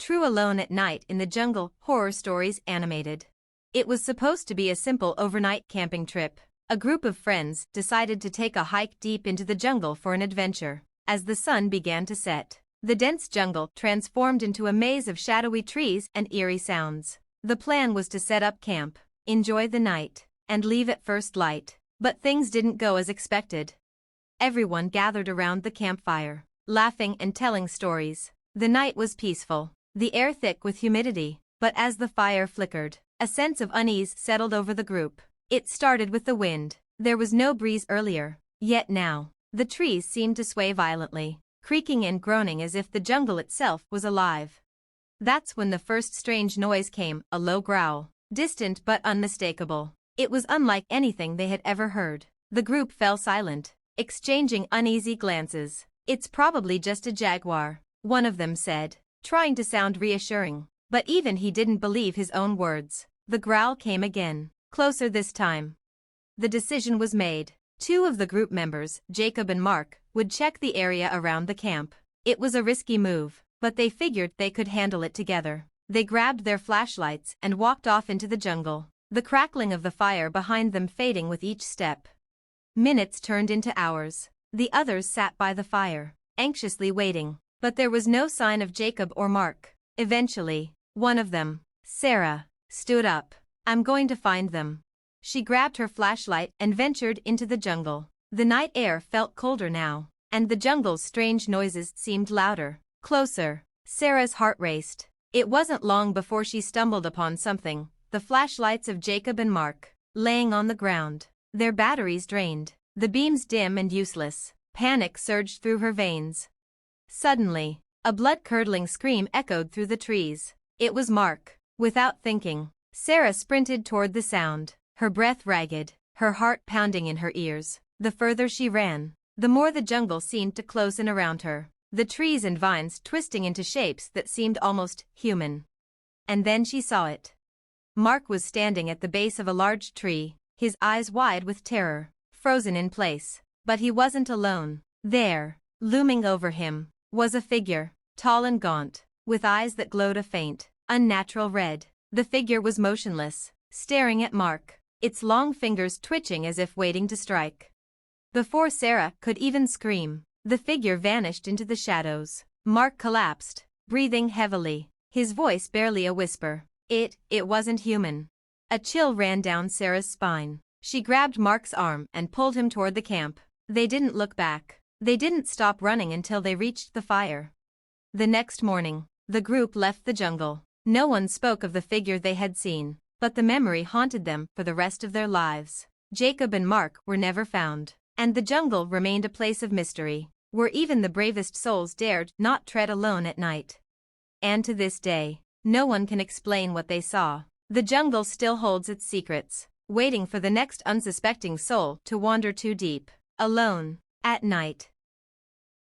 True Alone at Night in the Jungle, Horror Stories Animated. It was supposed to be a simple overnight camping trip. A group of friends decided to take a hike deep into the jungle for an adventure. As the sun began to set, the dense jungle transformed into a maze of shadowy trees and eerie sounds. The plan was to set up camp, enjoy the night, and leave at first light. But things didn't go as expected. Everyone gathered around the campfire, laughing and telling stories. The night was peaceful, the air thick with humidity, but as the fire flickered, a sense of unease settled over the group. It started with the wind. There was no breeze earlier, yet now, the trees seemed to sway violently, creaking and groaning as if the jungle itself was alive. That's when the first strange noise came, a low growl, distant but unmistakable. It was unlike anything they had ever heard. The group fell silent, exchanging uneasy glances. "It's probably just a jaguar," one of them said, trying to sound reassuring. But even he didn't believe his own words. The growl came again, closer this time. The decision was made. Two of the group members, Jacob and Mark, would check the area around the camp. It was a risky move, but they figured they could handle it together. They grabbed their flashlights and walked off into the jungle, the crackling of the fire behind them fading with each step. Minutes turned into hours. The others sat by the fire, anxiously waiting, but there was no sign of Jacob or Mark. Eventually, one of them, Sarah, stood up. "I'm going to find them." She grabbed her flashlight and ventured into the jungle. The night air felt colder now, and the jungle's strange noises seemed louder, closer. Sarah's heart raced. It wasn't long before she stumbled upon something, the flashlights of Jacob and Mark, laying on the ground, their batteries drained, the beams dim and useless. Panic surged through her veins. Suddenly, a blood-curdling scream echoed through the trees. It was Mark. Without thinking, Sarah sprinted toward the sound, her breath ragged, her heart pounding in her ears. The further she ran, the more the jungle seemed to close in around her, the trees and vines twisting into shapes that seemed almost human. And then she saw it. Mark was standing at the base of a large tree, his eyes wide with terror, frozen in place. But he wasn't alone. There, looming over him, was a figure, tall and gaunt, with eyes that glowed a faint, unnatural red. The figure was motionless, staring at Mark, its long fingers twitching as if waiting to strike. Before Sarah could even scream, the figure vanished into the shadows. Mark collapsed, breathing heavily, his voice barely a whisper. It wasn't human. A chill ran down Sarah's spine. She grabbed Mark's arm and pulled him toward the camp. They didn't look back. They didn't stop running until they reached the fire. The next morning, the group left the jungle. No one spoke of the figure they had seen, but the memory haunted them for the rest of their lives. Jacob and Mark were never found, and the jungle remained a place of mystery, where even the bravest souls dared not tread alone at night. And to this day, no one can explain what they saw. The jungle still holds its secrets, waiting for the next unsuspecting soul to wander too deep, alone, at night.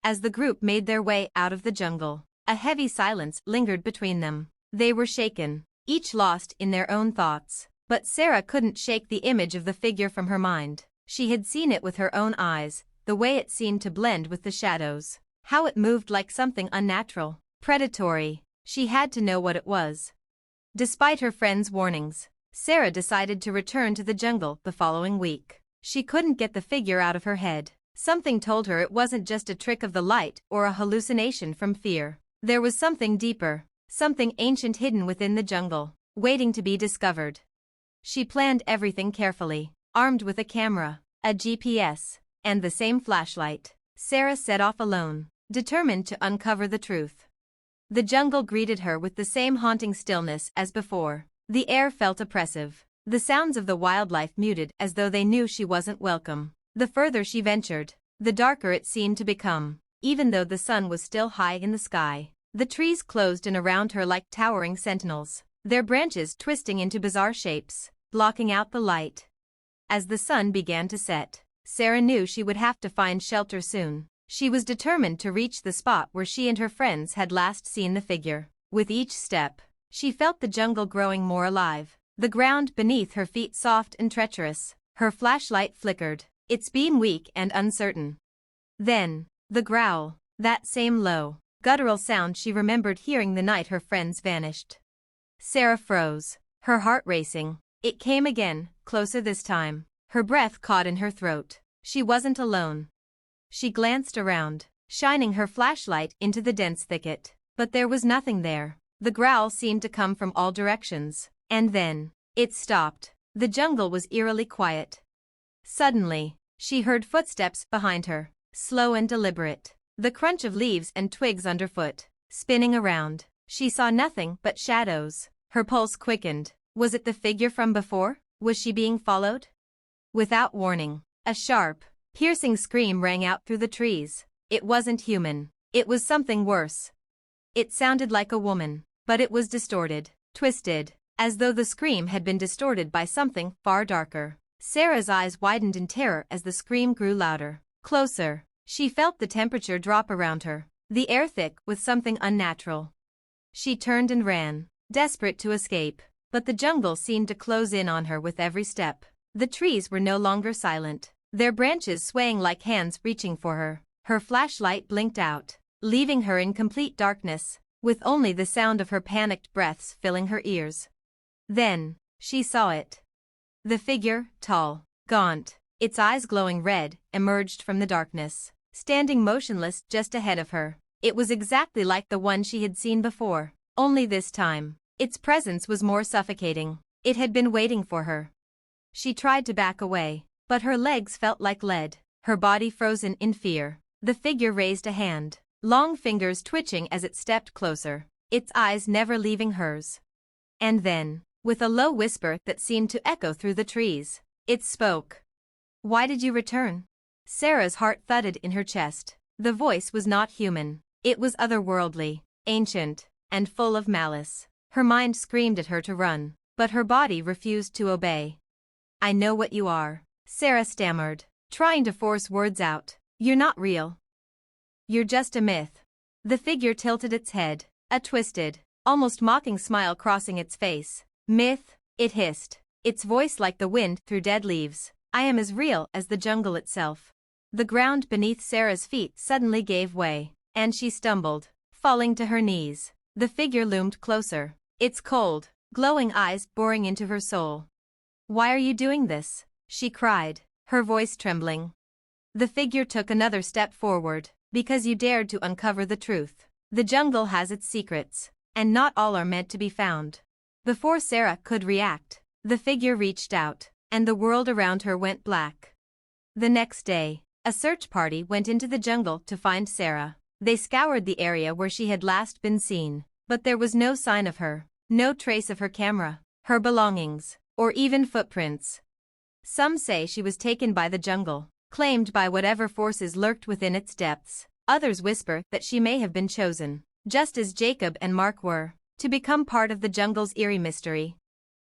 As the group made their way out of the jungle, a heavy silence lingered between them. They were shaken, each lost in their own thoughts. But Sarah couldn't shake the image of the figure from her mind. She had seen it with her own eyes, the way it seemed to blend with the shadows, how it moved like something unnatural, predatory. She had to know what it was. Despite her friends' warnings, Sarah decided to return to the jungle the following week. She couldn't get the figure out of her head. Something told her it wasn't just a trick of the light or a hallucination from fear. There was something deeper, something ancient hidden within the jungle, waiting to be discovered. She planned everything carefully. Armed with a camera, a GPS, and the same flashlight, Sarah set off alone, determined to uncover the truth. The jungle greeted her with the same haunting stillness as before. The air felt oppressive, the sounds of the wildlife muted as though they knew she wasn't welcome. The further she ventured, the darker it seemed to become, even though the sun was still high in the sky. The trees closed in around her like towering sentinels, their branches twisting into bizarre shapes, blocking out the light. As the sun began to set, Sarah knew she would have to find shelter soon. She was determined to reach the spot where she and her friends had last seen the figure. With each step, she felt the jungle growing more alive, the ground beneath her feet soft and treacherous. Her flashlight flickered, its beam weak and uncertain. Then, the growl, that same low, guttural sound she remembered hearing the night her friends vanished. Sarah froze, her heart racing. It came again, closer this time. Her breath caught in her throat. She wasn't alone. She glanced around, shining her flashlight into the dense thicket. But there was nothing there. The growl seemed to come from all directions. And then, it stopped. The jungle was eerily quiet. Suddenly, she heard footsteps behind her, slow and deliberate. The crunch of leaves and twigs underfoot. Spinning around, she saw nothing but shadows. Her pulse quickened. Was it the figure from before? Was she being followed? Without warning, a sharp, piercing scream rang out through the trees. It wasn't human. It was something worse. It sounded like a woman, but it was distorted, twisted, as though the scream had been distorted by something far darker. Sarah's eyes widened in terror as the scream grew louder. Closer. She felt the temperature drop around her, the air thick with something unnatural. She turned and ran, desperate to escape, but the jungle seemed to close in on her with every step. The trees were no longer silent, their branches swaying like hands reaching for her. Her flashlight blinked out, leaving her in complete darkness, with only the sound of her panicked breaths filling her ears. Then, she saw it. The figure, tall, gaunt, its eyes glowing red, emerged from the darkness, standing motionless just ahead of her. It was exactly like the one she had seen before, only this time, its presence was more suffocating. It had been waiting for her. She tried to back away, but her legs felt like lead, her body frozen in fear. The figure raised a hand, long fingers twitching as it stepped closer, its eyes never leaving hers. And then, with a low whisper that seemed to echo through the trees, it spoke. "Why did you return?" Sarah's heart thudded in her chest. The voice was not human. It was otherworldly, ancient, and full of malice. Her mind screamed at her to run, but her body refused to obey. "I know what you are," Sarah stammered, trying to force words out. "You're not real. You're just a myth." The figure tilted its head, a twisted, almost mocking smile crossing its face. "Myth," it hissed, its voice like the wind through dead leaves. "I am as real as the jungle itself." The ground beneath Sarah's feet suddenly gave way, and she stumbled, falling to her knees. The figure loomed closer, its cold, glowing eyes boring into her soul. "Why are you doing this?" she cried, her voice trembling. The figure took another step forward. "Because you dared to uncover the truth. The jungle has its secrets, and not all are meant to be found." Before Sarah could react, the figure reached out, and the world around her went black. The next day, a search party went into the jungle to find Sarah. They scoured the area where she had last been seen, but there was no sign of her, no trace of her camera, her belongings, or even footprints. Some say she was taken by the jungle, claimed by whatever forces lurked within its depths. Others whisper that she may have been chosen, just as Jacob and Mark were, to become part of the jungle's eerie mystery.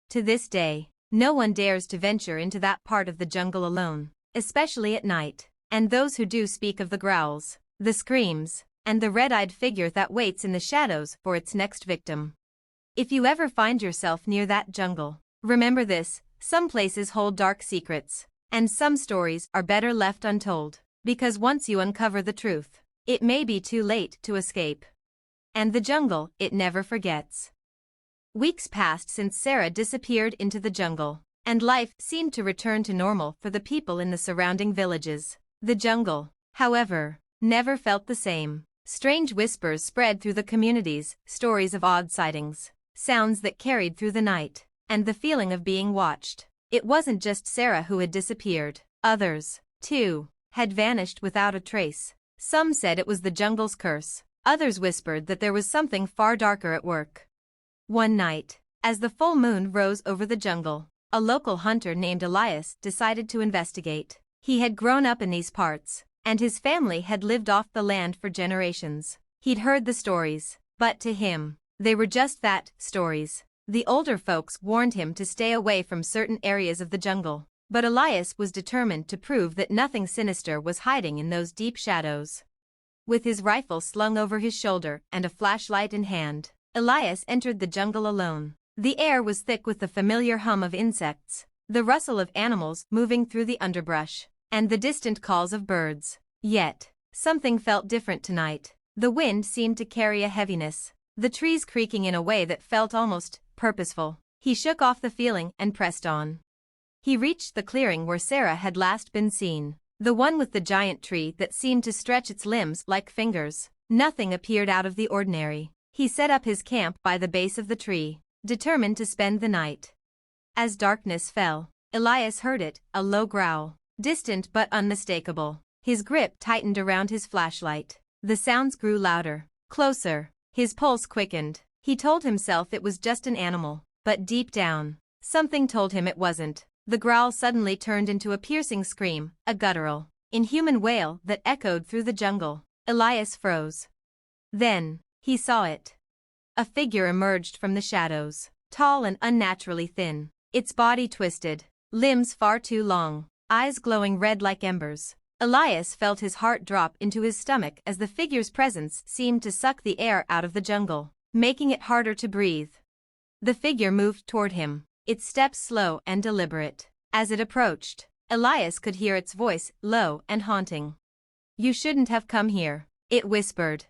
To this day, no one dares to venture into that part of the jungle alone, especially at night, and those who do speak of the growls, the screams, and the red-eyed figure that waits in the shadows for its next victim. If you ever find yourself near that jungle, remember this: some places hold dark secrets, and some stories are better left untold, because once you uncover the truth, it may be too late to escape. And the jungle, it never forgets. Weeks passed since Sarah disappeared into the jungle, and life seemed to return to normal for the people in the surrounding villages. The jungle, however, never felt the same. Strange whispers spread through the communities, stories of odd sightings, sounds that carried through the night, and the feeling of being watched. It wasn't just Sarah who had disappeared. Others, too, had vanished without a trace. Some said it was the jungle's curse. Others whispered that there was something far darker at work. One night, as the full moon rose over the jungle, a local hunter named Elias decided to investigate. He had grown up in these parts, and his family had lived off the land for generations. He'd heard the stories, but to him, they were just that, stories. The older folks warned him to stay away from certain areas of the jungle, but Elias was determined to prove that nothing sinister was hiding in those deep shadows. With his rifle slung over his shoulder and a flashlight in hand, Elias entered the jungle alone. The air was thick with the familiar hum of insects, the rustle of animals moving through the underbrush, and the distant calls of birds. Yet, something felt different tonight. The wind seemed to carry a heaviness, the trees creaking in a way that felt almost purposeful. He shook off the feeling and pressed on. He reached the clearing where Sarah had last been seen, the one with the giant tree that seemed to stretch its limbs like fingers. Nothing appeared out of the ordinary. He set up his camp by the base of the tree, determined to spend the night. As darkness fell, Elias heard it, a low growl, distant but unmistakable. His grip tightened around his flashlight. The sounds grew louder, closer. His pulse quickened. He told himself it was just an animal, but deep down, something told him it wasn't. The growl suddenly turned into a piercing scream, a guttural, inhuman wail that echoed through the jungle. Elias froze. Then, he saw it. A figure emerged from the shadows, tall and unnaturally thin, its body twisted, limbs far too long, eyes glowing red like embers. Elias felt his heart drop into his stomach as the figure's presence seemed to suck the air out of the jungle, making it harder to breathe. The figure moved toward him, its steps slow and deliberate. As it approached, Elias could hear its voice, low and haunting. "You shouldn't have come here," it whispered.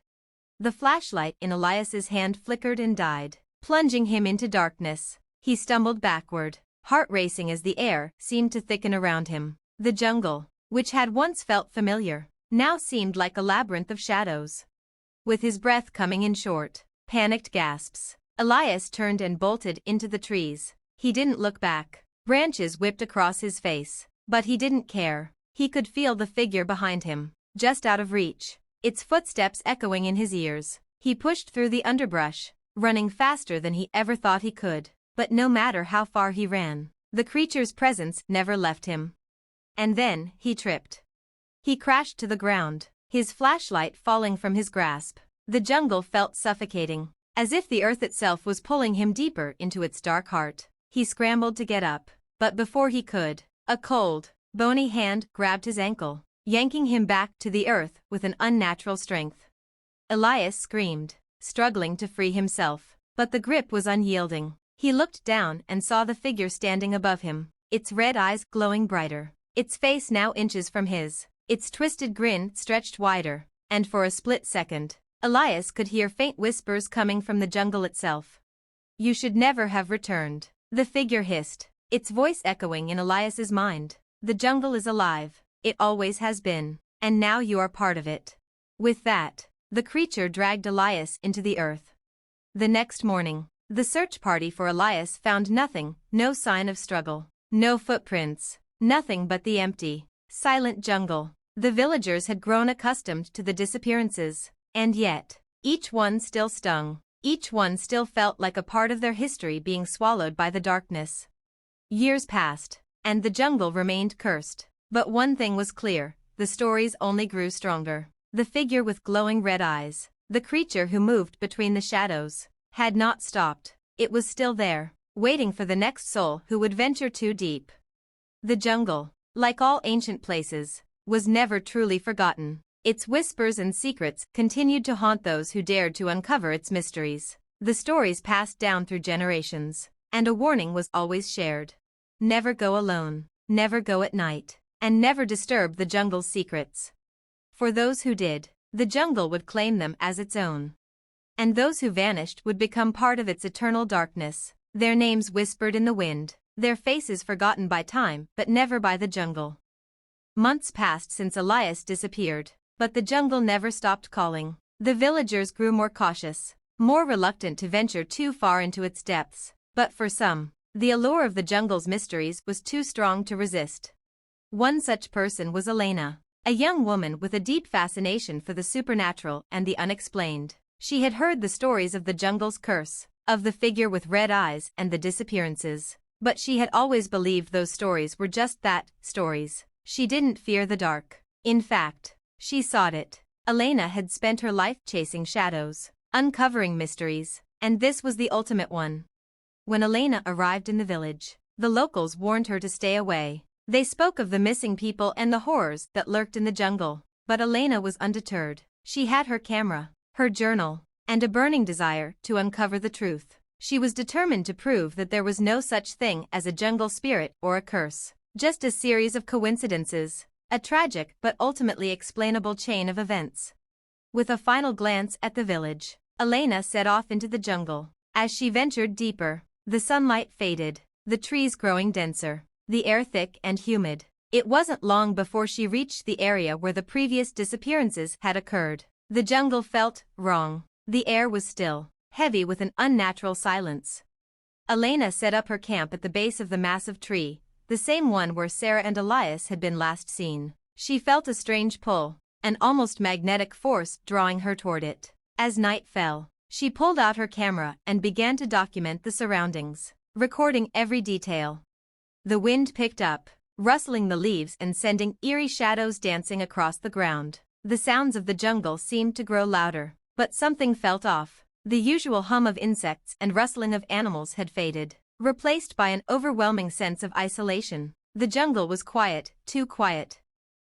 The flashlight in Elias's hand flickered and died, plunging him into darkness. He stumbled backward, heart racing as the air seemed to thicken around him. The jungle, which had once felt familiar, now seemed like a labyrinth of shadows. With his breath coming in short, panicked gasps, Elias turned and bolted into the trees. He didn't look back. Branches whipped across his face, but he didn't care. He could feel the figure behind him, just out of reach, its footsteps echoing in his ears. He pushed through the underbrush, running faster than he ever thought he could. But no matter how far he ran, the creature's presence never left him. And then, he tripped. He crashed to the ground, his flashlight falling from his grasp. The jungle felt suffocating, as if the earth itself was pulling him deeper into its dark heart. He scrambled to get up, but before he could, a cold, bony hand grabbed his ankle, yanking him back to the earth with an unnatural strength. Elias screamed, struggling to free himself, but the grip was unyielding. He looked down and saw the figure standing above him, its red eyes glowing brighter, its face now inches from his, its twisted grin stretched wider, and for a split second, Elias could hear faint whispers coming from the jungle itself. "You should never have returned," the figure hissed, its voice echoing in Elias's mind. "The jungle is alive, it always has been, and now you are part of it." With that, the creature dragged Elias into the earth. The next morning, the search party for Elias found nothing, no sign of struggle, no footprints, nothing but the empty, silent jungle. The villagers had grown accustomed to the disappearances, and yet, each one still stung, each one still felt like a part of their history being swallowed by the darkness. Years passed, and the jungle remained cursed. But one thing was clear, the stories only grew stronger. The figure with glowing red eyes, the creature who moved between the shadows, had not stopped. It was still there, waiting for the next soul who would venture too deep. The jungle, like all ancient places, was never truly forgotten. Its whispers and secrets continued to haunt those who dared to uncover its mysteries. The stories passed down through generations, and a warning was always shared. Never go alone, never go at night, and never disturb the jungle's secrets. For those who did, the jungle would claim them as its own. And those who vanished would become part of its eternal darkness, their names whispered in the wind, their faces forgotten by time but never by the jungle. Months passed since Elias disappeared, but the jungle never stopped calling. The villagers grew more cautious, more reluctant to venture too far into its depths. But for some, the allure of the jungle's mysteries was too strong to resist. One such person was Elena, a young woman with a deep fascination for the supernatural and the unexplained. She had heard the stories of the jungle's curse, of the figure with red eyes and the disappearances. But she had always believed those stories were just that, stories. She didn't fear the dark. In fact, she sought it. Elena had spent her life chasing shadows, uncovering mysteries, and this was the ultimate one. When Elena arrived in the village, the locals warned her to stay away. They spoke of the missing people and the horrors that lurked in the jungle. But Elena was undeterred. She had her camera, her journal, and a burning desire to uncover the truth. She was determined to prove that there was no such thing as a jungle spirit or a curse, just a series of coincidences, a tragic but ultimately explainable chain of events. With a final glance at the village, Elena set off into the jungle. As she ventured deeper, the sunlight faded, the trees growing denser, the air thick and humid. It wasn't long before she reached the area where the previous disappearances had occurred. The jungle felt wrong. The air was still, heavy with an unnatural silence. Elena set up her camp at the base of the massive tree, the same one where Sarah and Elias had been last seen. She felt a strange pull, an almost magnetic force drawing her toward it. As night fell, she pulled out her camera and began to document the surroundings, recording every detail. The wind picked up, rustling the leaves and sending eerie shadows dancing across the ground. The sounds of the jungle seemed to grow louder, but something felt off. The usual hum of insects and rustling of animals had faded, replaced by an overwhelming sense of isolation. The jungle was quiet, too quiet.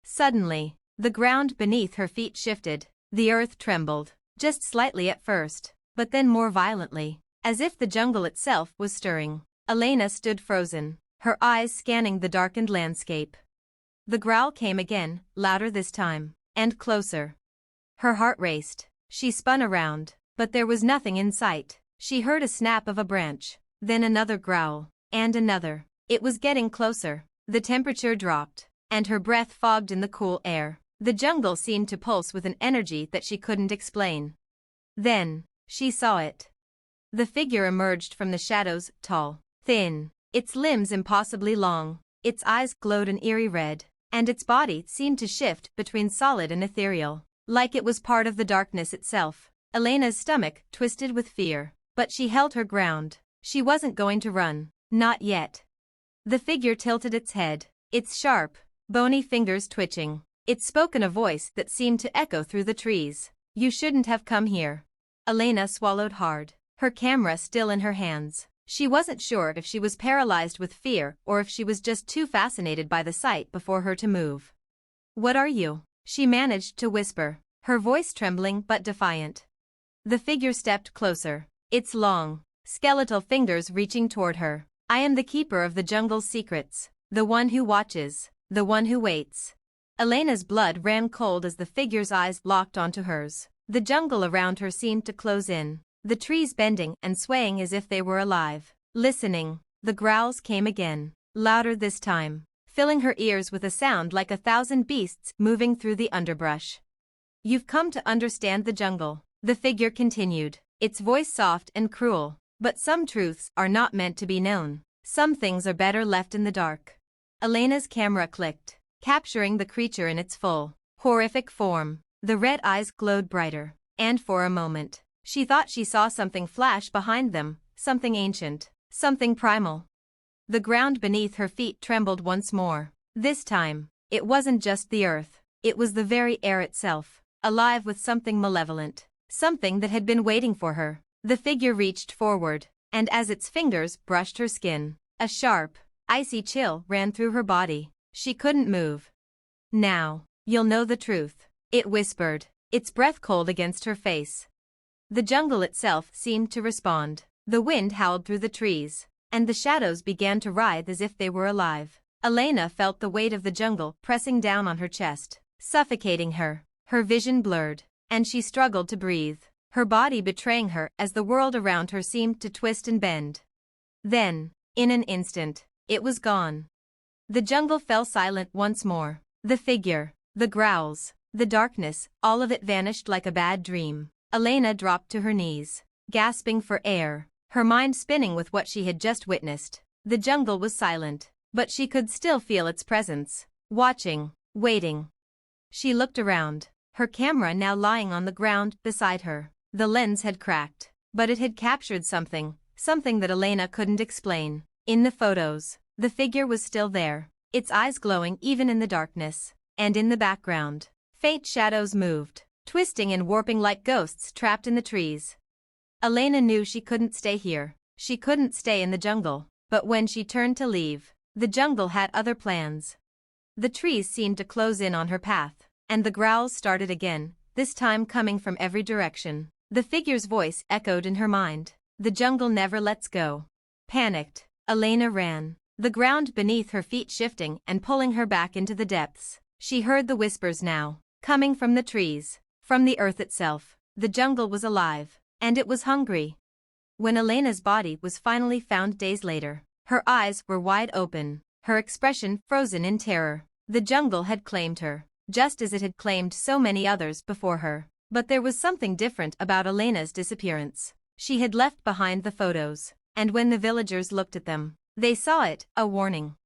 Suddenly, the ground beneath her feet shifted. The earth trembled, just slightly at first, but then more violently, as if the jungle itself was stirring. Elena stood frozen, her eyes scanning the darkened landscape. The growl came again, louder this time, and closer. Her heart raced. She spun around, but there was nothing in sight. She heard a snap of a branch, then another growl, and another. It was getting closer. The temperature dropped, and her breath fogged in the cool air. The jungle seemed to pulse with an energy that she couldn't explain. Then, she saw it. The figure emerged from the shadows, tall, thin, its limbs impossibly long, its eyes glowed an eerie red, and its body seemed to shift between solid and ethereal, like it was part of the darkness itself. Elena's stomach twisted with fear, but she held her ground. She wasn't going to run, not yet. The figure tilted its head, its sharp, bony fingers twitching. It spoke in a voice that seemed to echo through the trees. "You shouldn't have come here." Elena swallowed hard, her camera still in her hands. She wasn't sure if she was paralyzed with fear or if she was just too fascinated by the sight before her to move. "What are you?" she managed to whisper, her voice trembling but defiant. The figure stepped closer, its long, skeletal fingers reaching toward her. "I am the keeper of the jungle's secrets, the one who watches, the one who waits." Elena's blood ran cold as the figure's eyes locked onto hers. The jungle around her seemed to close in, the trees bending and swaying as if they were alive. Listening, the growls came again, louder this time, filling her ears with a sound like 1,000 beasts moving through the underbrush. "You've come to understand the jungle," the figure continued, its voice soft and cruel. "But some truths are not meant to be known. Some things are better left in the dark." Elena's camera clicked, capturing the creature in its full, horrific form. The red eyes glowed brighter, and for a moment, she thought she saw something flash behind them, something ancient, something primal. The ground beneath her feet trembled once more. This time, it wasn't just the earth, it was the very air itself, alive with something malevolent, something that had been waiting for her. The figure reached forward, and as its fingers brushed her skin, a sharp, icy chill ran through her body. She couldn't move. "Now, you'll know the truth," it whispered, its breath cold against her face. The jungle itself seemed to respond. The wind howled through the trees, and the shadows began to writhe as if they were alive. Elena felt the weight of the jungle pressing down on her chest, suffocating her. Her vision blurred, and she struggled to breathe, her body betraying her as the world around her seemed to twist and bend. Then, in an instant, it was gone. The jungle fell silent once more. The figure, the growls, the darkness, all of it vanished like a bad dream. Elena dropped to her knees, gasping for air, her mind spinning with what she had just witnessed. The jungle was silent, but she could still feel its presence, watching, waiting. She looked around, her camera now lying on the ground beside her. The lens had cracked, but it had captured something that Elena couldn't explain. In the photos, the figure was still there, its eyes glowing even in the darkness, and in the background, faint shadows moved, twisting and warping like ghosts trapped in the trees. Elena knew she couldn't stay here, she couldn't stay in the jungle, but when she turned to leave, the jungle had other plans. The trees seemed to close in on her path, and the growls started again, this time coming from every direction. The figure's voice echoed in her mind. "The jungle never lets go." Panicked, Elena ran, the ground beneath her feet shifting and pulling her back into the depths. She heard the whispers now, coming from the trees, From the earth itself, the jungle was alive, and it was hungry. When Elena's body was finally found days later, her eyes were wide open, her expression frozen in terror. The jungle had claimed her, just as it had claimed so many others before her. But there was something different about Elena's disappearance. She had left behind the photos, and when the villagers looked at them, they saw it, a warning.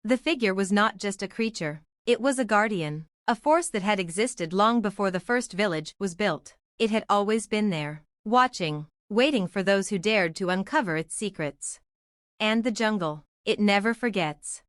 The figure was not just a creature, it was a guardian, a force that had existed long before the first village was built. It had always been there, watching, waiting for those who dared to uncover its secrets. And the jungle, it never forgets.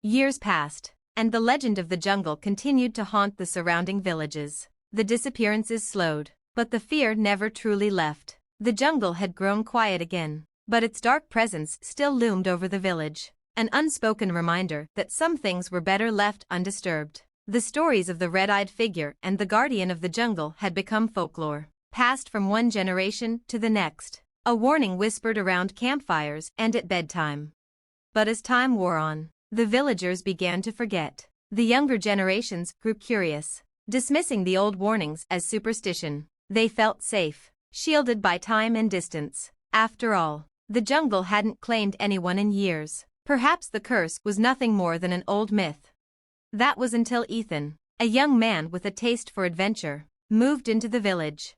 Years passed, and the legend of the jungle continued to haunt the surrounding villages. The disappearances slowed, but the fear never truly left. The jungle had grown quiet again, but its dark presence still loomed over the village, an unspoken reminder that some things were better left undisturbed. The stories of the red-eyed figure and the guardian of the jungle had become folklore, passed from one generation to the next, a warning whispered around campfires and at bedtime. But as time wore on, the villagers began to forget. The younger generations grew curious, dismissing the old warnings as superstition. They felt safe, shielded by time and distance. After all, the jungle hadn't claimed anyone in years. Perhaps the curse was nothing more than an old myth. That was until Ethan, a young man with a taste for adventure, moved into the village.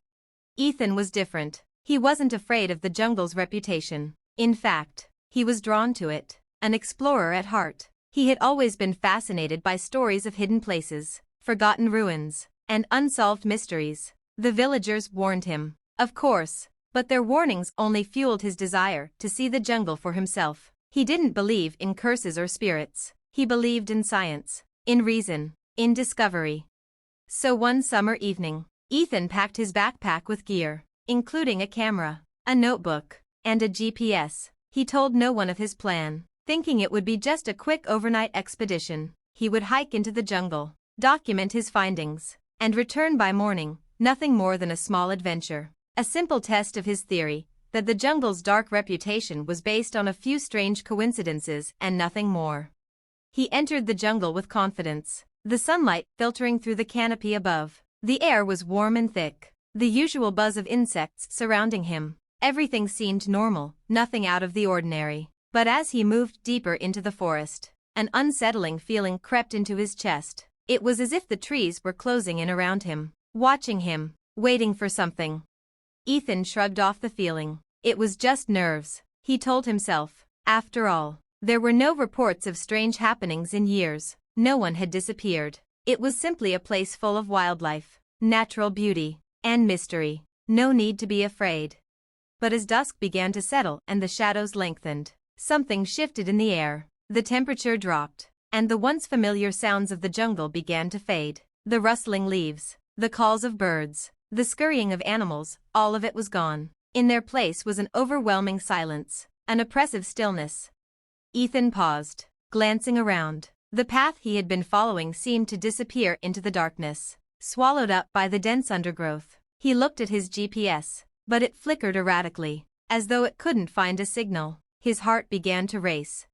Ethan was different. He wasn't afraid of the jungle's reputation. In fact, he was drawn to it, an explorer at heart. He had always been fascinated by stories of hidden places, forgotten ruins, and unsolved mysteries. The villagers warned him, of course, but their warnings only fueled his desire to see the jungle for himself. He didn't believe in curses or spirits. He believed in science, in reason, in discovery. So one summer evening, Ethan packed his backpack with gear, including a camera, a notebook, and a GPS. He told no one of his plan, thinking it would be just a quick overnight expedition. He would hike into the jungle, document his findings, and return by morning, nothing more than a small adventure. A simple test of his theory that the jungle's dark reputation was based on a few strange coincidences and nothing more. He entered the jungle with confidence, the sunlight filtering through the canopy above. The air was warm and thick, the usual buzz of insects surrounding him. Everything seemed normal, nothing out of the ordinary. But as he moved deeper into the forest, an unsettling feeling crept into his chest. It was as if the trees were closing in around him, watching him, waiting for something. Ethan shrugged off the feeling. It was just nerves, he told himself. After all, there were no reports of strange happenings in years. No one had disappeared. It was simply a place full of wildlife, natural beauty, and mystery. No need to be afraid. But as dusk began to settle and the shadows lengthened, something shifted in the air. The temperature dropped, and the once familiar sounds of the jungle began to fade. The rustling leaves, the calls of birds, the scurrying of animals, all of it was gone. In their place was an overwhelming silence, an oppressive stillness. Ethan paused, glancing around. The path he had been following seemed to disappear into the darkness, swallowed up by the dense undergrowth. He looked at his GPS, but it flickered erratically, as though it couldn't find a signal. His heart began to race.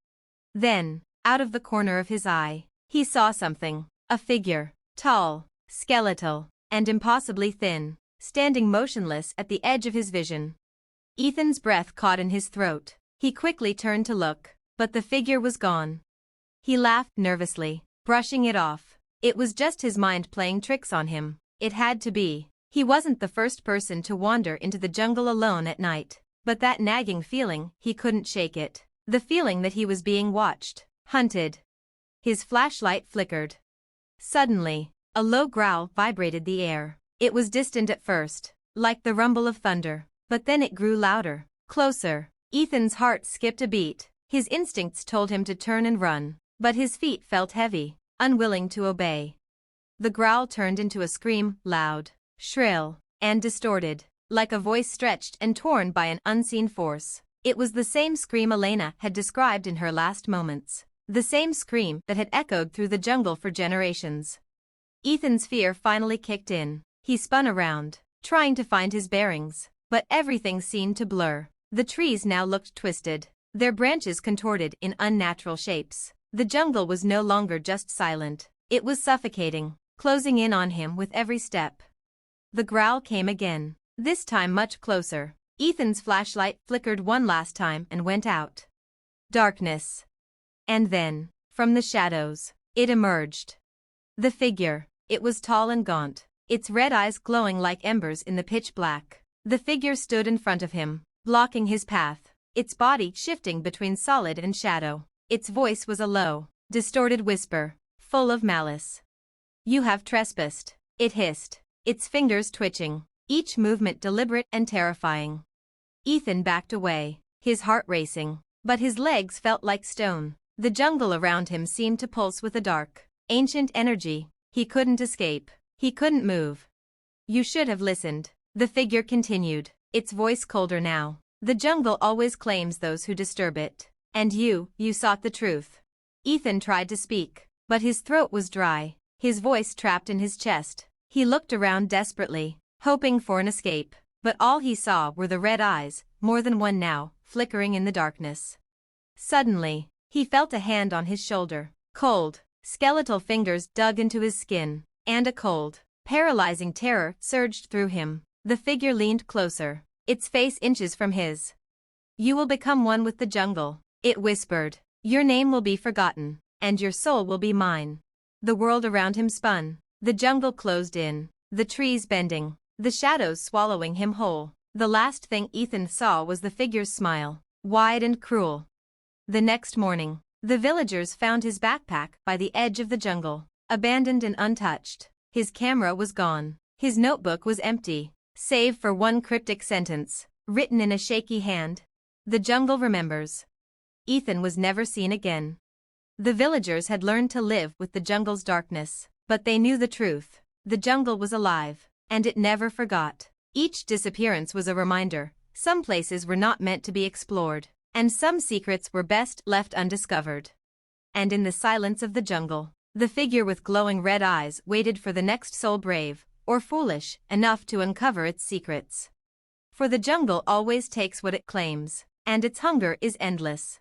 Then, out of the corner of his eye, he saw something, a figure, tall, skeletal, and impossibly thin, standing motionless at the edge of his vision. Ethan's breath caught in his throat. He quickly turned to look, but the figure was gone. He laughed nervously, brushing it off. It was just his mind playing tricks on him. It had to be. He wasn't the first person to wander into the jungle alone at night. But that nagging feeling, he couldn't shake it. The feeling that he was being watched, hunted. His flashlight flickered. Suddenly, a low growl vibrated the air. It was distant at first, like the rumble of thunder, but then it grew louder, closer. Ethan's heart skipped a beat. His instincts told him to turn and run, but his feet felt heavy, unwilling to obey. The growl turned into a scream, loud, shrill, and distorted, like a voice stretched and torn by an unseen force. It was the same scream Elena had described in her last moments, the same scream that had echoed through the jungle for generations. Ethan's fear finally kicked in. He spun around, trying to find his bearings, but everything seemed to blur. The trees now looked twisted, their branches contorted in unnatural shapes. The jungle was no longer just silent, it was suffocating, closing in on him with every step. The growl came again, this time much closer. Ethan's flashlight flickered one last time and went out. Darkness. And then, from the shadows, it emerged. The figure. It was tall and gaunt, its red eyes glowing like embers in the pitch black. The figure stood in front of him, blocking his path, its body shifting between solid and shadow. Its voice was a low, distorted whisper, full of malice. "You have trespassed," it hissed, its fingers twitching, each movement deliberate and terrifying. Ethan backed away, his heart racing, but his legs felt like stone. The jungle around him seemed to pulse with a dark, ancient energy. He couldn't escape. He couldn't move. "You should have listened," the figure continued, its voice colder now. "The jungle always claims those who disturb it. And you sought the truth." Ethan tried to speak, but his throat was dry, his voice trapped in his chest. He looked around desperately, hoping for an escape, but all he saw were the red eyes, more than one now, flickering in the darkness. Suddenly, he felt a hand on his shoulder, cold, skeletal fingers dug into his skin, and a cold, paralyzing terror surged through him. The figure leaned closer, its face inches from his. "You will become one with the jungle," it whispered. "Your name will be forgotten, and your soul will be mine." The world around him spun, the jungle closed in, the trees bending, the shadows swallowing him whole. The last thing Ethan saw was the figure's smile, wide and cruel. The next morning, the villagers found his backpack by the edge of the jungle, abandoned and untouched. His camera was gone, his notebook was empty, save for one cryptic sentence, written in a shaky hand. "The jungle remembers." Ethan was never seen again. The villagers had learned to live with the jungle's darkness, but they knew the truth. The jungle was alive, and it never forgot. Each disappearance was a reminder. Some places were not meant to be explored, and some secrets were best left undiscovered. And in the silence of the jungle, the figure with glowing red eyes waited for the next soul brave, or foolish, enough to uncover its secrets. For the jungle always takes what it claims, and its hunger is endless.